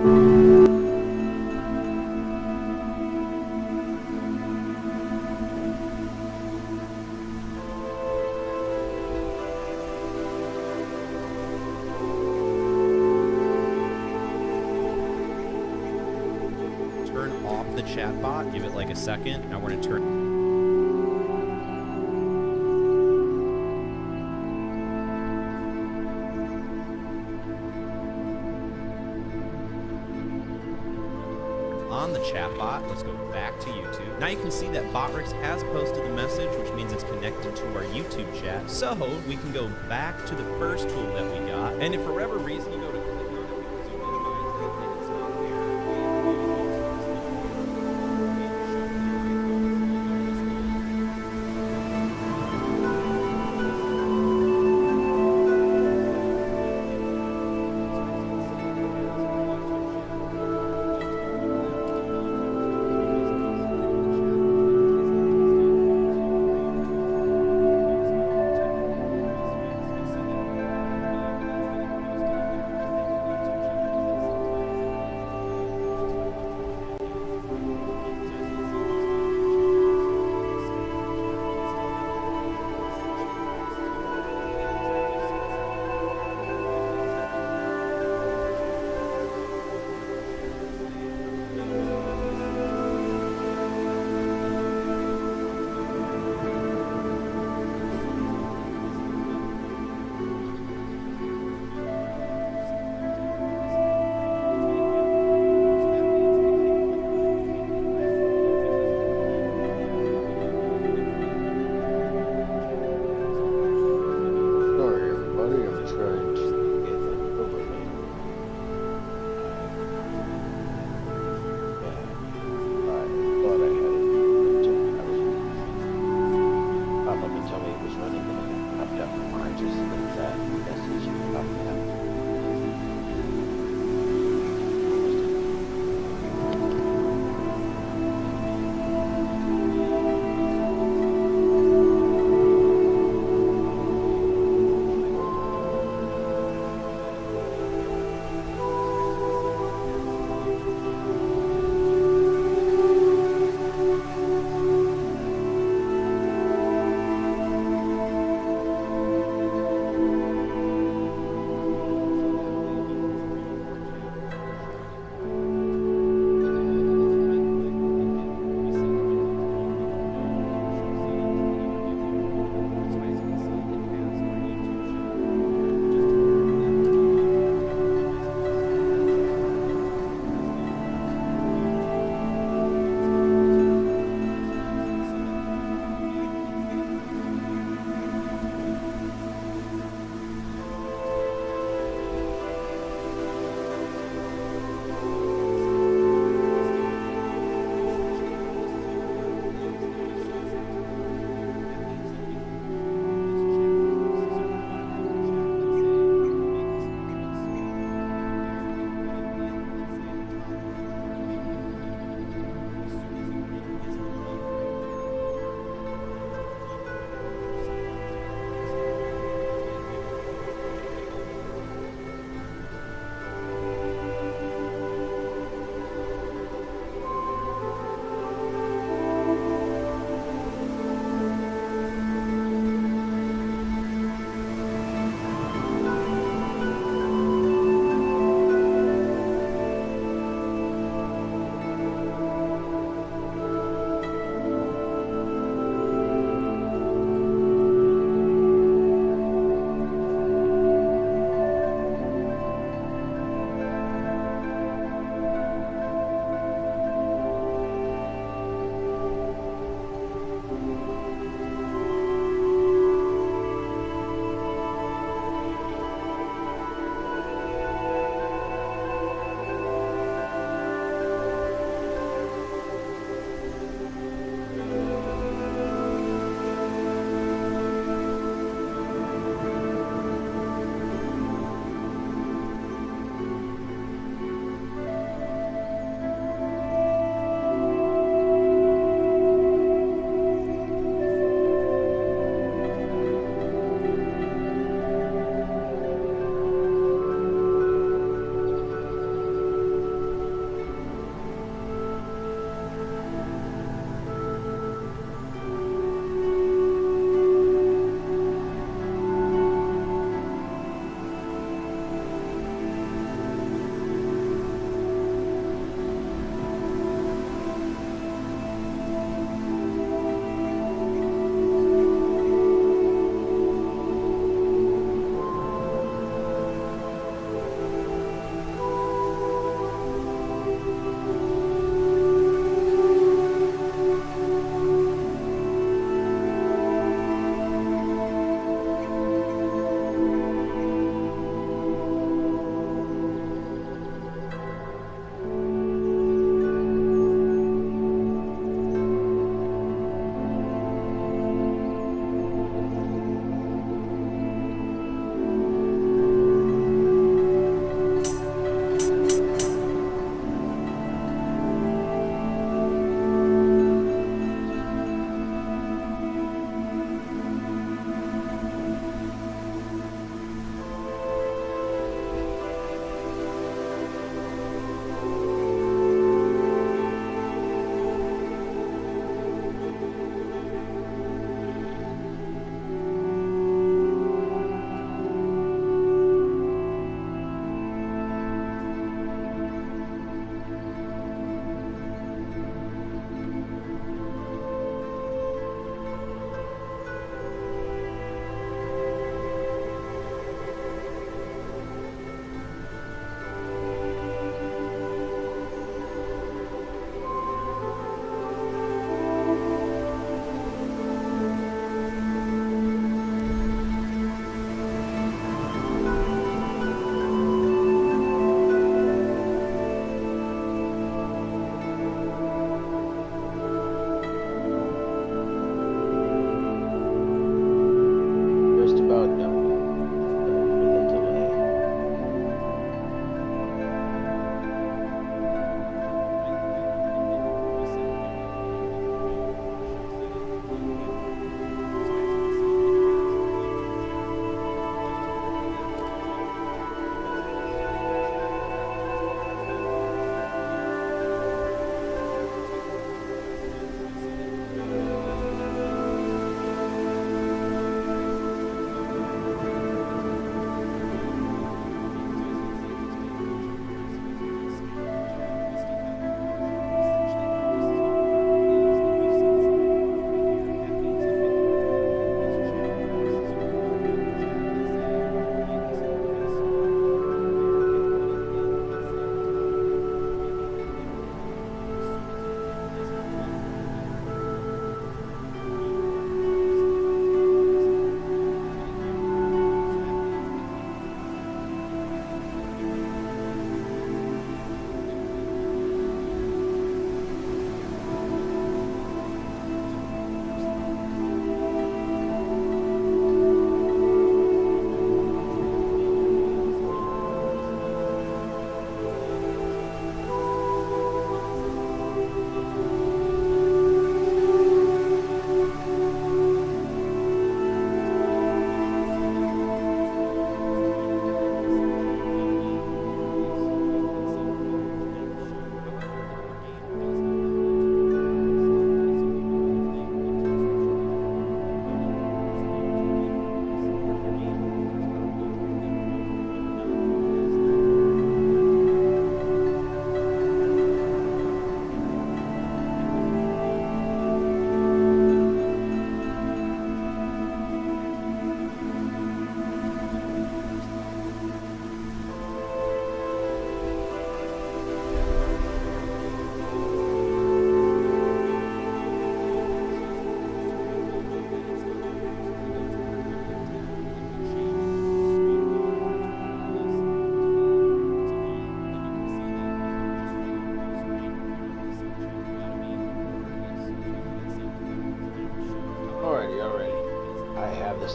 Turn off the chat bot, give it like a second. Now we're going to turn... on the chat bot. Let's go back to YouTube. Now you can see that Botrix has posted the message, which means it's connected to our YouTube chat. So we can go back to the first tool that we got, and if for whatever reason you go to click on it because you minimize it and it's not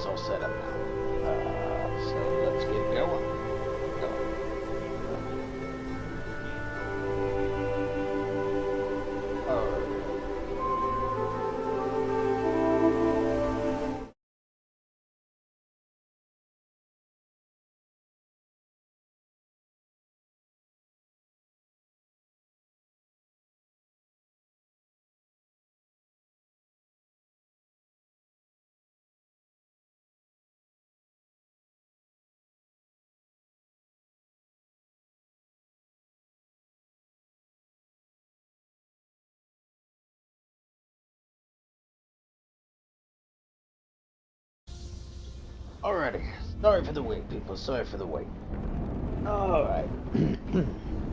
all set up now. So let's get going. Alrighty, sorry for the wait, people. Sorry for the wait. Alright.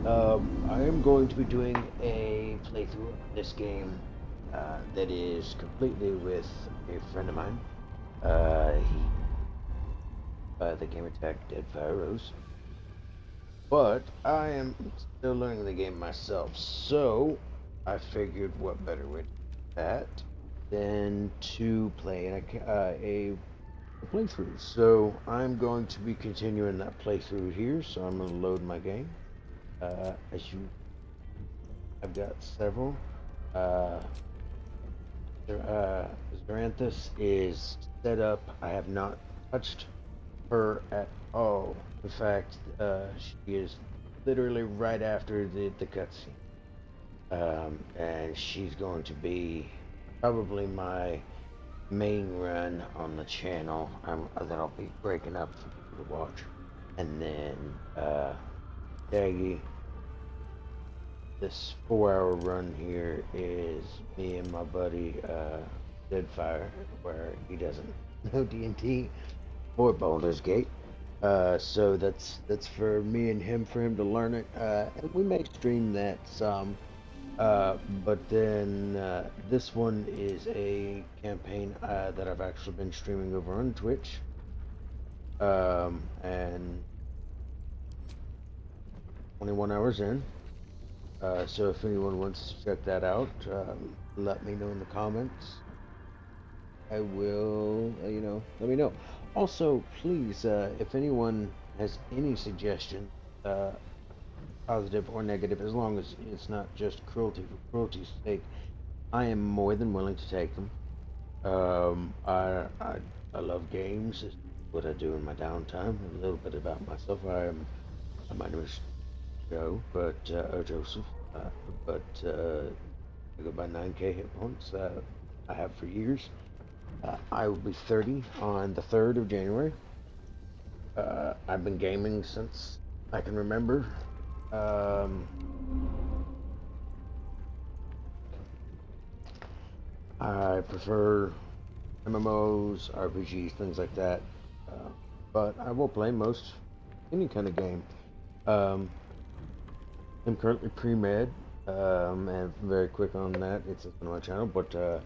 I am going to be doing a playthrough of this game that is completely with a friend of mine. The gamer tag DeadFireRose. But I am still learning the game myself, so I figured what better way to do that than to play a playthrough. So I'm going to be continuing that playthrough here. So I'm going to load my game. I've got several. Zaranthus is set up. I have not touched her at all. In fact, she is literally right after the cutscene, and she's going to be probably my main run on the channel that I'll be breaking up for people to watch. And then Daggy, this 4-hour run here is me and my buddy Deadfire, where he doesn't know D&T or Baldur's Gate. So that's for me and him, for him to learn it, and we may stream that some. But then this one is a campaign that I've actually been streaming over on Twitch, and 21 hours in. So if anyone wants to check that out, let me know in the comments. I will, let me know. Also, please, if anyone has any suggestion, positive or negative, as long as it's not just cruelty for cruelty's sake, I am more than willing to take them. I love games. It's what I do in my downtime. A little bit about myself. My name is Joe, but or Joseph, but I go by 9K hit points. I have for years. I will be 30 on the 3rd of January. I've been gaming since I can remember. I prefer MMOs, RPGs, things like that. But I will play most any kind of game. I'm currently pre-med, and very quick on that. It's on my channel, but my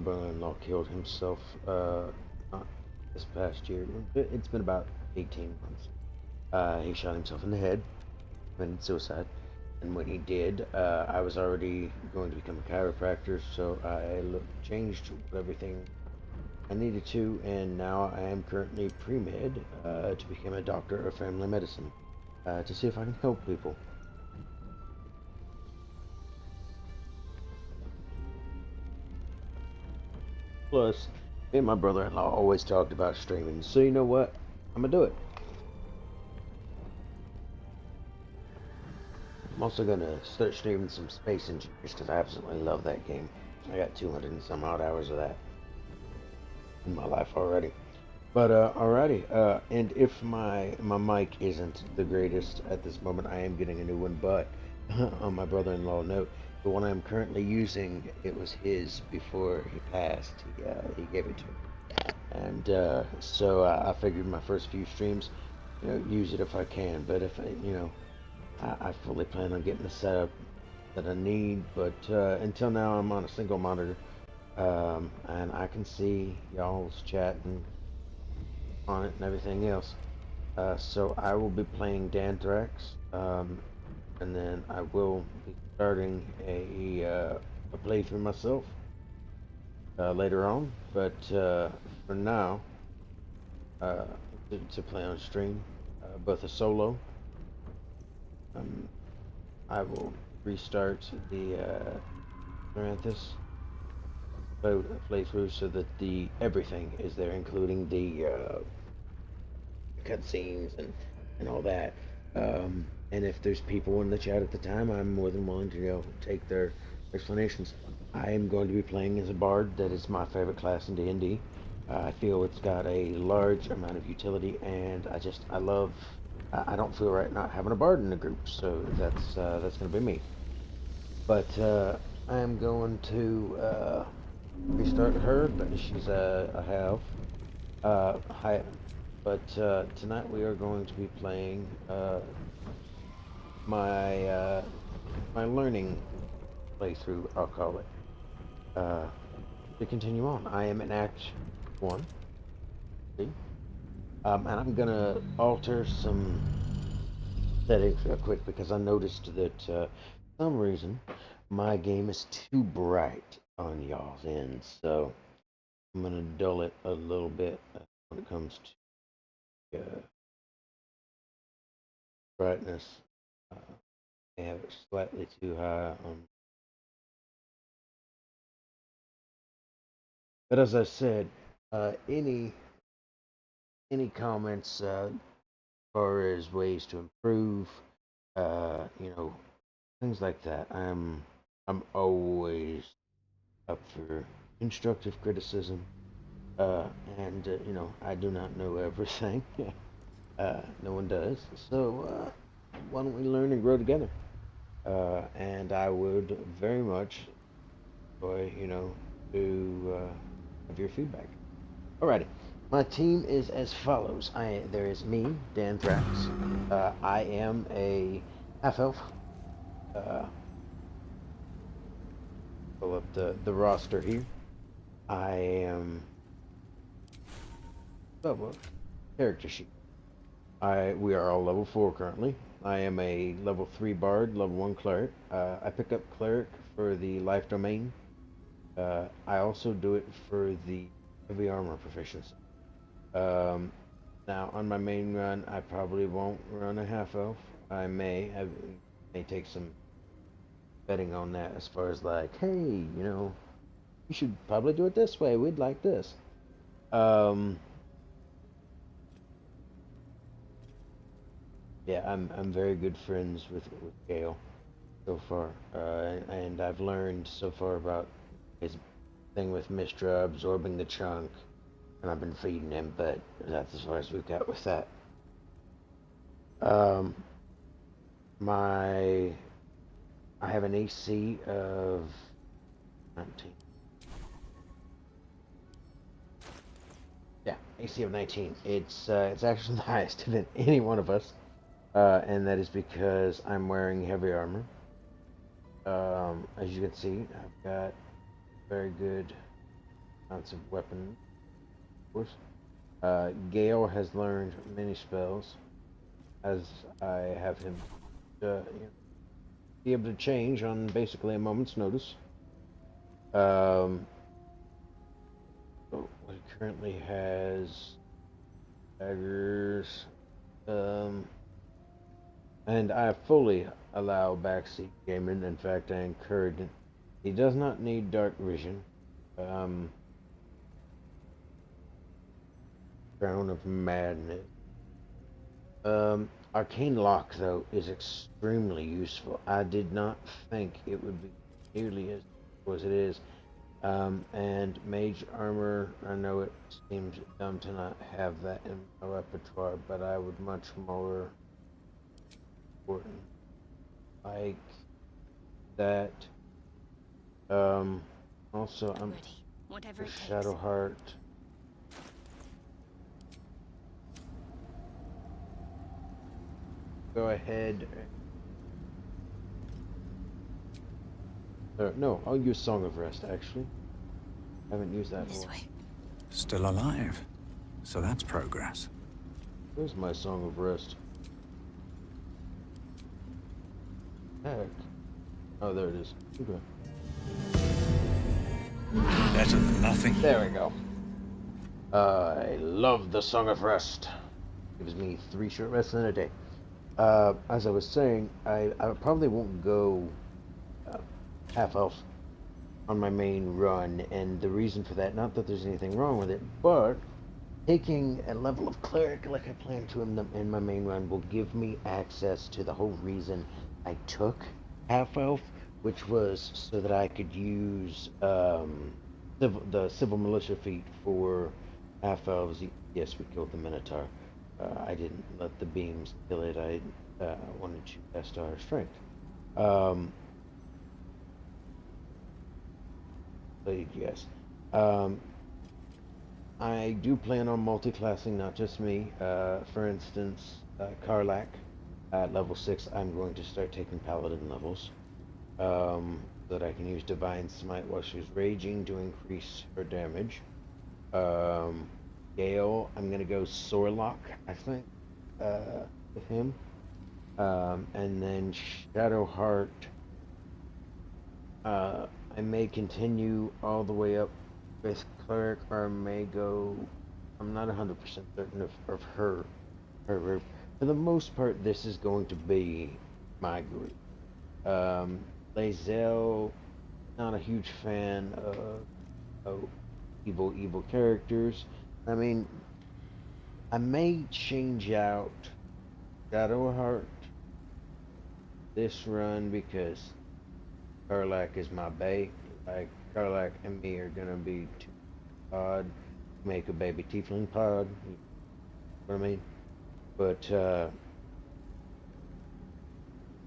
brother-in-law killed himself not this past year. It's been about 18 months. He shot himself in the head, committed suicide, and when he did, I was already going to become a chiropractor, so I changed everything I needed to, and now I am currently pre-med to become a doctor of family medicine, to see if I can help people. Plus, me and my brother-in-law always talked about streaming, so you know what? I'm gonna do it. I'm also gonna start streaming some Space Engineers because I absolutely love that game. I got 200 and some odd hours of that in my life already. But alrighty, and if my mic isn't the greatest at this moment, I am getting a new one. But on my brother-in-law note, the one I'm currently using, it was his before he passed. He gave it to me, and so I figured my first few streams, use it if I can. But if I fully plan on getting the setup that I need. But until now, I'm on a single monitor, and I can see y'all's chat and on it and everything else. So I will be playing Danthrax, and then I will be starting a playthrough myself later on. But for now, uh, to play on stream, both a solo. I will restart the Paranthus playthrough so that everything is there, including the cutscenes and all that. And if there's people in the chat at the time, I'm more than willing to take their explanations. I am going to be playing as a bard. That is my favorite class in D&D. I feel it's got a large amount of utility, and I love. I don't feel right not having a bard in the group, so that's going to be me. But I am going to restart her. She's a half. Hi. But tonight we are going to be playing my learning playthrough, I'll call it. To continue on, I am in Act 1. See? And I'm gonna alter some settings real quick because I noticed that for some reason my game is too bright on y'all's end, so I'm gonna dull it a little bit when it comes to brightness. I have it slightly too high on. But as I said, any comments as far as ways to improve, things like that. I'm always up for constructive criticism, and I do not know everything. No one does. So why don't we learn and grow together? And I would very much enjoy, to have your feedback. Alrighty. My team is as follows. There is me, Dan Thrax. I am a half-elf. Pull up the roster here. I am... well, character sheet. We are all level 4 currently. I am a level 3 bard, level 1 cleric. I pick up cleric for the life domain. I also do it for the heavy armor proficiency. Now on my main run, I probably won't run a half elf. I may take some betting on that as far as like, hey, you should probably do it this way. We'd like this. Yeah, I'm very good friends with Gale so far, and I've learned so far about his thing with Mistra absorbing the chunk, and I've been feeding him, but that's as far as we've got with that. I have an AC of 19. Yeah, AC of 19. It's actually the highest than any one of us, and that is because I'm wearing heavy armor. As you can see, I've got very good amounts of weapons. Of course, Gale has learned many spells, as I have him be able to change on basically a moment's notice. So he currently has daggers, and I fully allow backseat gaming. In fact, I encourage it. He does not need dark vision. Crown of Madness. Arcane Lock, though, is extremely useful. I did not think it would be nearly as useful as it is. And Mage Armor, I know it seems dumb to not have that in my repertoire, but I would much more important like that. Also, I'm whatever it takes. Shadowheart. Go ahead. No, I'll use Song of Rest, actually. I haven't used that This one. way. Still alive. So that's progress. Where's my Song of Rest? Heck. Oh, there it is. Okay. Better than nothing. There we go. I love the Song of Rest. Gives me 3 short rests in a day. As I was saying, I probably won't go uh, half elf on my main run, and the reason for that, not that there's anything wrong with it, but taking a level of cleric like I plan to in my main run will give me access to the whole reason I took half elf, which was so that I could use the civil militia feat for half elves. Yes, we killed the Minotaur. I didn't let the beams kill it. I wanted to test our strength. Um, but yes. I do plan on multi-classing, not just me. For instance, Karlak at level 6, I'm going to start taking paladin levels. So that I can use Divine Smite while she's raging to increase her damage. Gale, I'm going to go Sorlock, I think, with him. And then Shadowheart, I may continue all the way up with Cleric, or I may go, I'm not 100% certain of her group. For the most part, this is going to be my group. Lae'zel, not a huge fan of evil characters. I mean, I may change out Shadowheart this run because Karlak is my bait. Like, Karlak and me are gonna be two pod, make a baby tiefling pod. You know what I mean? But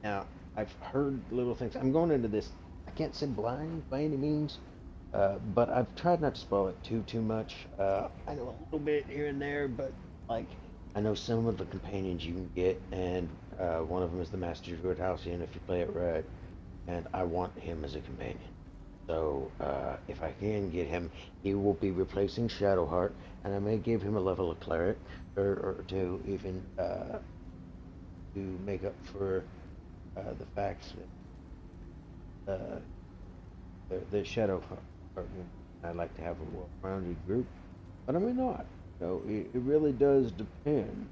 now I've heard little things. I'm going into this. I can't say blind by any means, but I've tried not to spoil it too much. I know a little bit here and there, but like I know some of the companions you can get, and one of them is the Master Druid Halcyon if you play it right, and I want him as a companion. So if I can get him, he will be replacing Shadowheart, and I may give him a level of cleric, or two even to make up for the fact that the Shadowheart. I'd like to have a well-rounded group, but I may not. So it really does depend.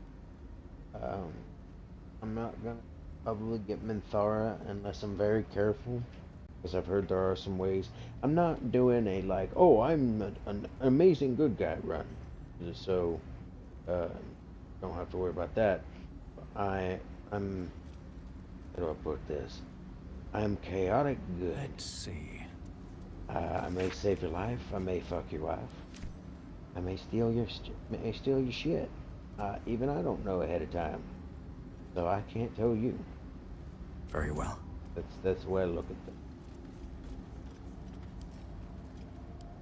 I'm not gonna probably get Minthara unless I'm very careful, because I've heard there are some ways. I'm not doing a like, oh, I'm an amazing good guy run, so don't have to worry about that. I'm how do I put this? I'm chaotic good. Let's see. I may save your life. I may fuck your wife. I may steal your shit. Even I don't know ahead of time, so I can't tell you. Very well. That's the way I look at them.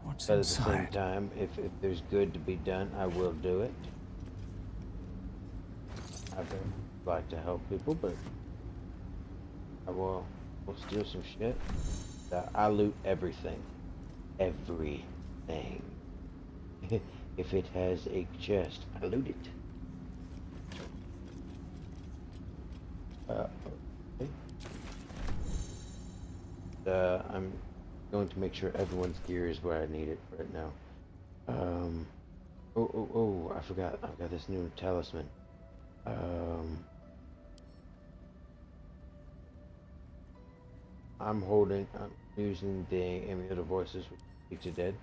What's But at the same inside? time, if there's good to be done, I will do it. I don't like to help people, but I will steal some shit. I loot everything. Everything. If it has a chest, I loot it. Okay. I'm going to make sure everyone's gear is where I need it right now. Oh, I forgot. I've got this new talisman. I'm using the Amulet of Voices, which speak to dead,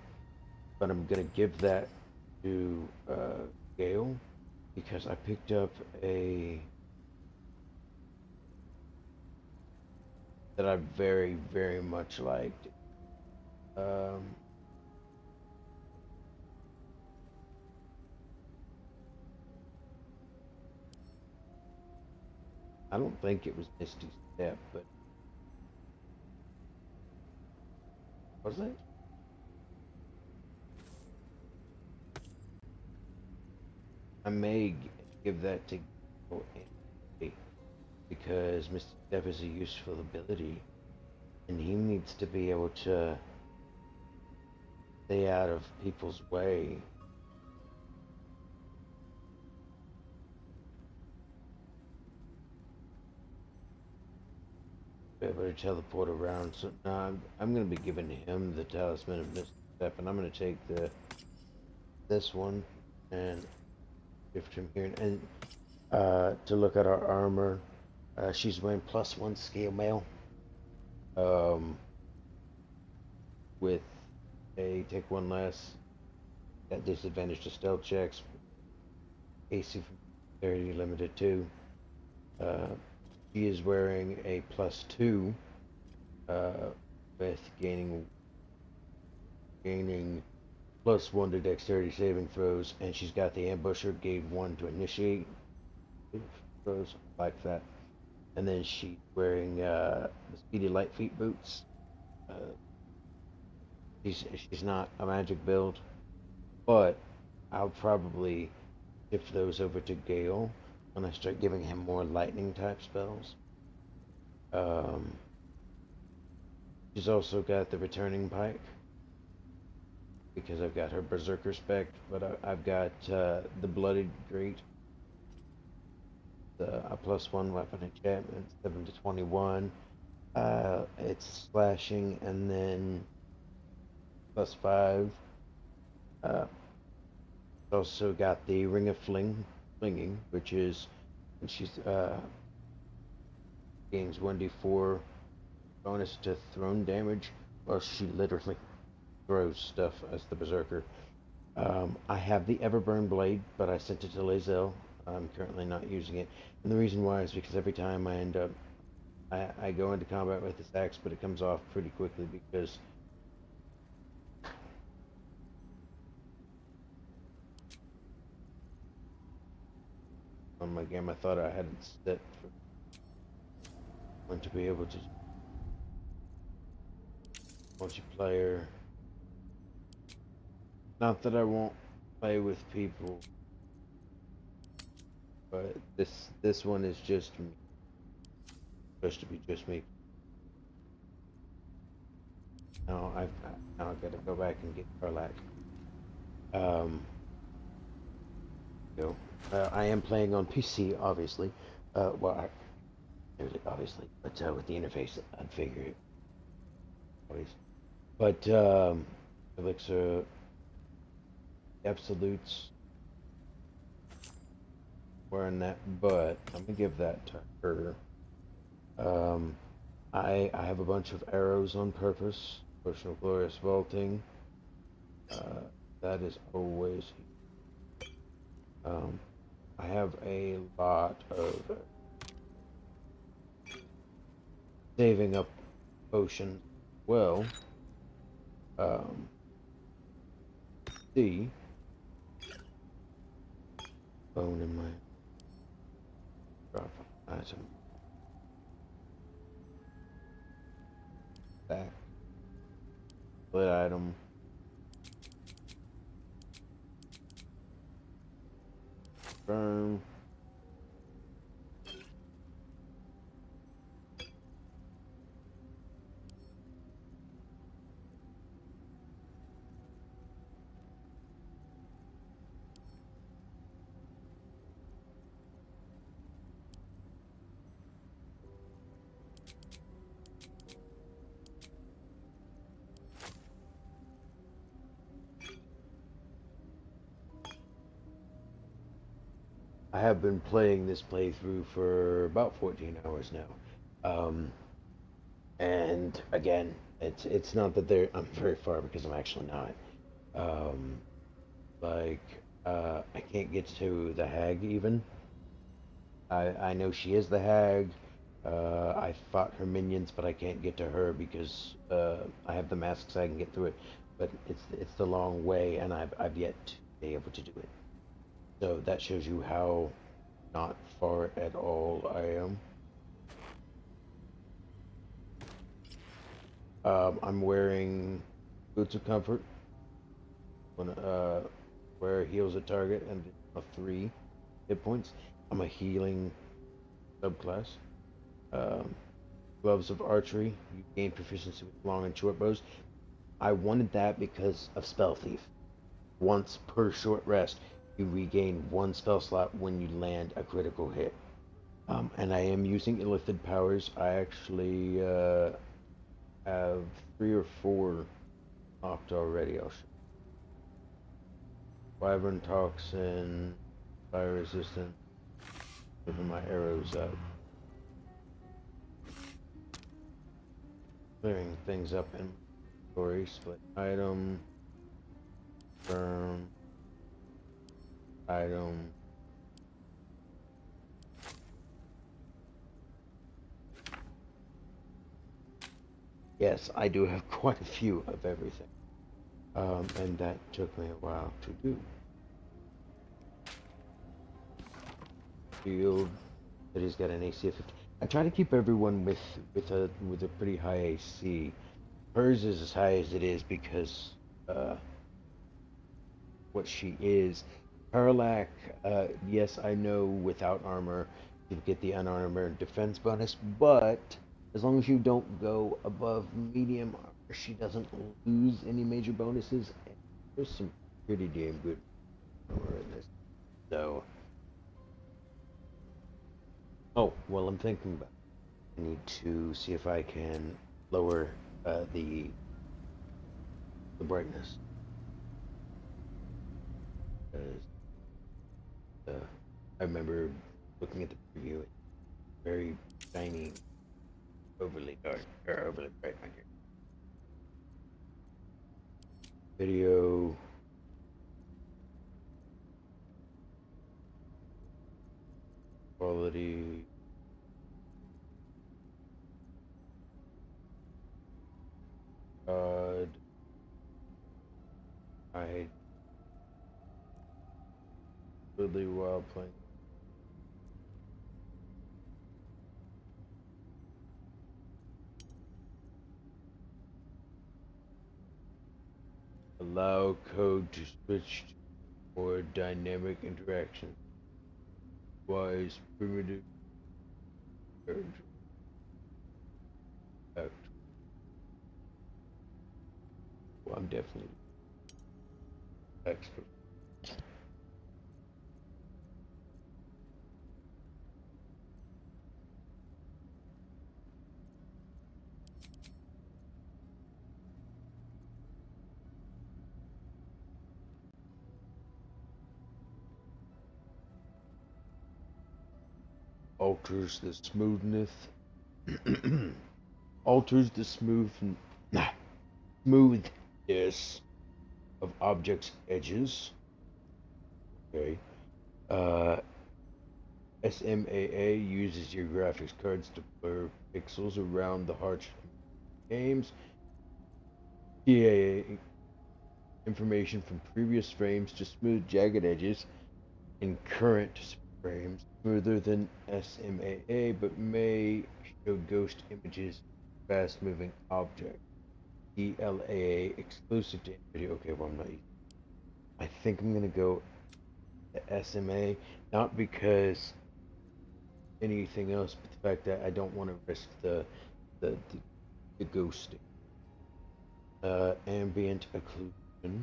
but I'm gonna give that to Gale because I picked up a that I very, very much liked. I don't think it was Misty Step, but was it? I may give that to Gale because Misty Step is a useful ability, and he needs to be able to stay out of people's way. Be able to teleport around. So now I'm going to be giving him the Talisman of Misty Step, and I'm going to take the this one and shift from here. And to look at our armor, she's wearing +1 scale mail. With a take 1 less, at disadvantage to stealth checks, AC from 30 limited to. She is wearing a +2 with gaining +1 to dexterity saving throws, and she's got the ambusher, gave 1 to initiate throws like that. And then she's wearing the speedy light feet boots. She's not a magic build, but I'll probably shift those over to Gale when I start giving him more lightning type spells. She's also got the returning pike because I've got her berserker spec, but I've got the bloodied grate, a +1 weapon enchantment, 7 to 21. It's slashing, and then +5. Also got the ring of flinging, which is when she's gains 1d4 bonus to thrown damage. Well, she literally throws stuff as the berserker. I have the Everburn blade, but I sent it to Lae'zel. I'm currently not using it, and the reason why is because every time I end up, I go into combat with this axe, but it comes off pretty quickly because on my game I thought I had it set for when to be able to multiplayer. Not that I won't play with people, but this one is just me. Supposed to be just me. Now I've got to go back and get Karlak. I am playing on PC, obviously. Well, obviously, but with the interface, I'd figure it. Always. But Elixir Absolutes wearing that, but I'm gonna give that to her. I have a bunch of arrows on purpose. Potion of Glorious Vaulting. That is always. I have a lot of saving up potions. Well, the bone in my drop item. Back. Split item. Firm. I have been playing this playthrough for about 14 hours now. And again, it's not that I'm very far, because I'm actually not. I can't get to the hag even. I know she is the hag. I fought her minions, but I can't get to her because I have the masks. I can get through it, but it's the long way, and I've yet to be able to do it. So that shows you how not far at all I am. I'm wearing Boots of Comfort where it heals a target and a 3 hit points. I'm a healing subclass. Gloves of Archery. You gain proficiency with long and short bows. I wanted that because of Spell Thief. Once per short rest, you regain 1 spell slot when you land a critical hit. And I am using illithid powers. I actually have 3 or 4 knocked already. I'll show Wyvern toxin, fire resistant. Moving my arrows up. Clearing things up in inventory. Split item. Firm. Item. Yes, I do have quite a few of everything. And that took me a while to do. Shield. That he's got an AC of 50. I try to keep everyone with a pretty high AC. Hers is as high as it is because what she is. Parallac, yes, I know without armor you get the unarmored defense bonus, but as long as you don't go above medium armor, she doesn't lose any major bonuses. And there's some pretty damn good armor in this. So, oh, well, I'm thinking about it. I need to see if I can lower the brightness. I remember looking at the preview, it's very shiny, overly dark, or overly bright. Video. Quality. I really while playing. Allow code to switch to more dynamic interaction. Wise primitive. Well, I'm definitely expert. Alters the smoothness. Alters the smoothness of objects' edges. Okay. SMAA uses your graphics cards to blur pixels around the hearts of games. TAA information from previous frames to smooth jagged edges in current frames, smoother than SMAA, but may show ghost images of fast moving objects. DLAA exclusive to video. Okay, well, I'm not using. I think I'm gonna go to SMA, not because anything else, but the fact that I don't want to risk the ghosting. Ambient occlusion.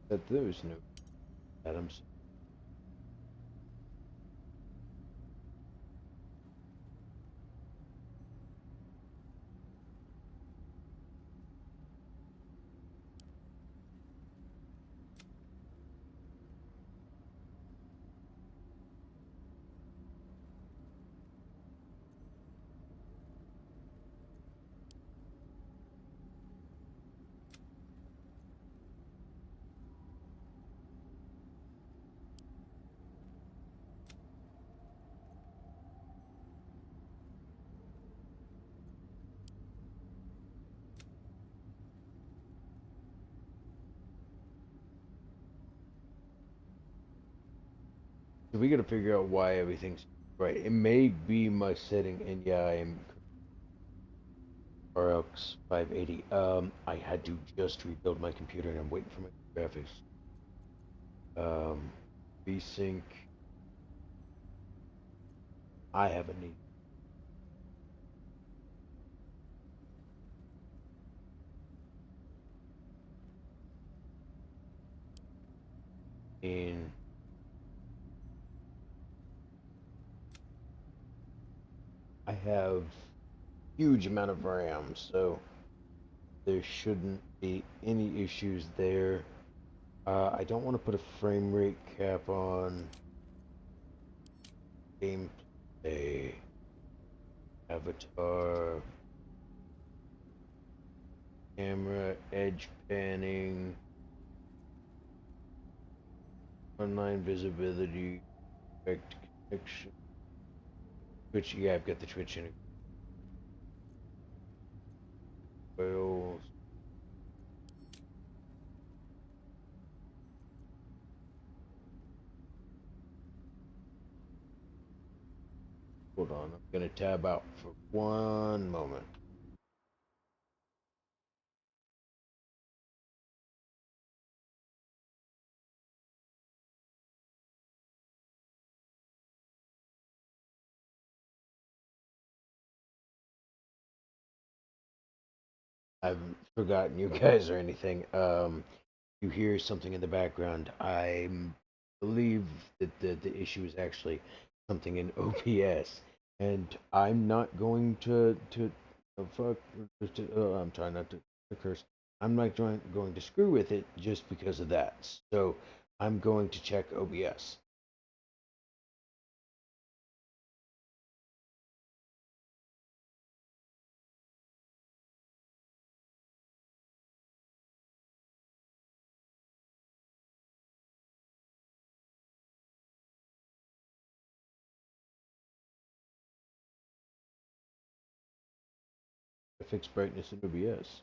That there is no Adams. So we gotta figure out why everything's right. It may be my setting, and yeah, I am RX 580. I had to just rebuild my computer, and I'm waiting for my graphics. VSync. I haven't needed. In I have huge amount of RAM, so there shouldn't be any issues there. I don't want to put a frame rate cap on gameplay, avatar, camera, edge panning, online visibility, direct connection. Twitch, yeah, I've got the Twitch in. Well, hold on, I'm gonna tab out for one moment. I've forgotten you guys or anything. You hear something in the background. I believe that the issue is actually something in OBS, and I'm not going to fuck. I'm trying not to curse. I'm not going to screw with it just because of that. So I'm going to check OBS. Fix brightness in OBS.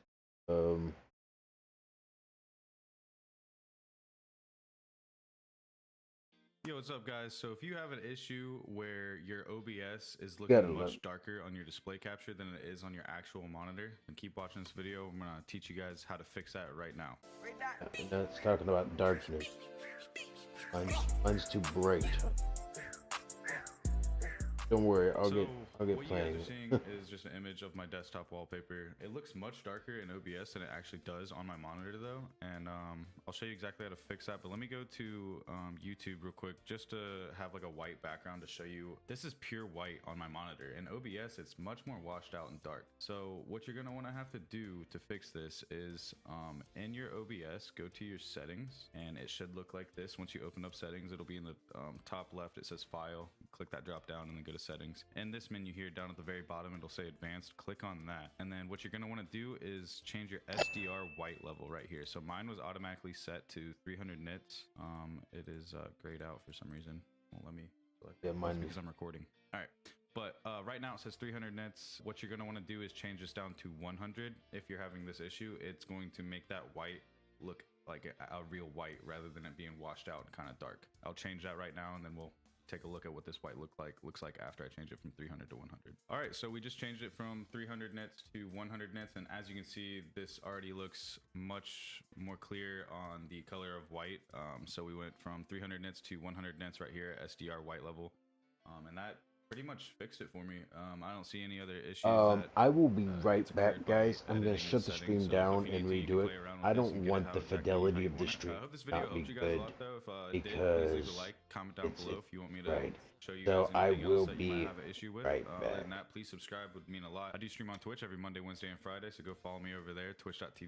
Yo, what's up, guys? So if you have an issue where your OBS is Gotta looking love- much darker on your display capture than it is on your actual monitor, then keep watching this video. I'm gonna teach you guys how to fix that right now. Now it's talking about darkness. Mine's too bright. Don't worry, I'll get what plenty. you guys are seeing is just an image of my desktop wallpaper. It looks much darker in OBS than it actually does on my monitor, though, and I'll show you exactly how to fix that. But let me go to YouTube real quick just to have like a white background to show you. This is pure white on my monitor. In OBS, it's much more washed out and dark. So what you're gonna want to have to do to fix this is in your OBS, go to your settings, and it should look like this. Once you open up settings, it'll be in the top left. It says File. Click that drop down and then go to Settings. In this menu here down at the very bottom, it'll say Advanced. Click on that, and then what you're going to want to do is change your SDR white level right here. So mine was automatically set to 300 nits. It is grayed out for some reason. Well, let me select Yeah, mine because I'm recording. All right, but right now it says 300 nits. What you're going to want to do is change this down to 100. If you're having this issue, it's going to make that white look like a real white rather than it being washed out and kind of dark. I'll change that right now, and then we'll take a look at what this white looks like after I change it from 300 to 100. All right, so we just changed it from 300 nits to 100 nits, and as you can see, this already looks much more clear on the color of white. So we went from 300 nits to 100 nits right here, SDR white level, and that pretty much fixed it for me. I don't see any other issues. I will be right gets back, occurred by guys. I'm gonna editing shut the settings. stream So down if you and need to, you redo can it. play around with I this don't and get it want how the exactly how fidelity you of the want it. stream I hope this video not be helped you guys good a lot, though. If it did, please leave a because like, comment down below if you want me to right. show you So guys I anything will else that you be might have an issue with. right Other back. than that, please subscribe, would mean a lot. I do stream on Twitch every Monday, Wednesday, and Friday, so go follow me over there, twitch.tv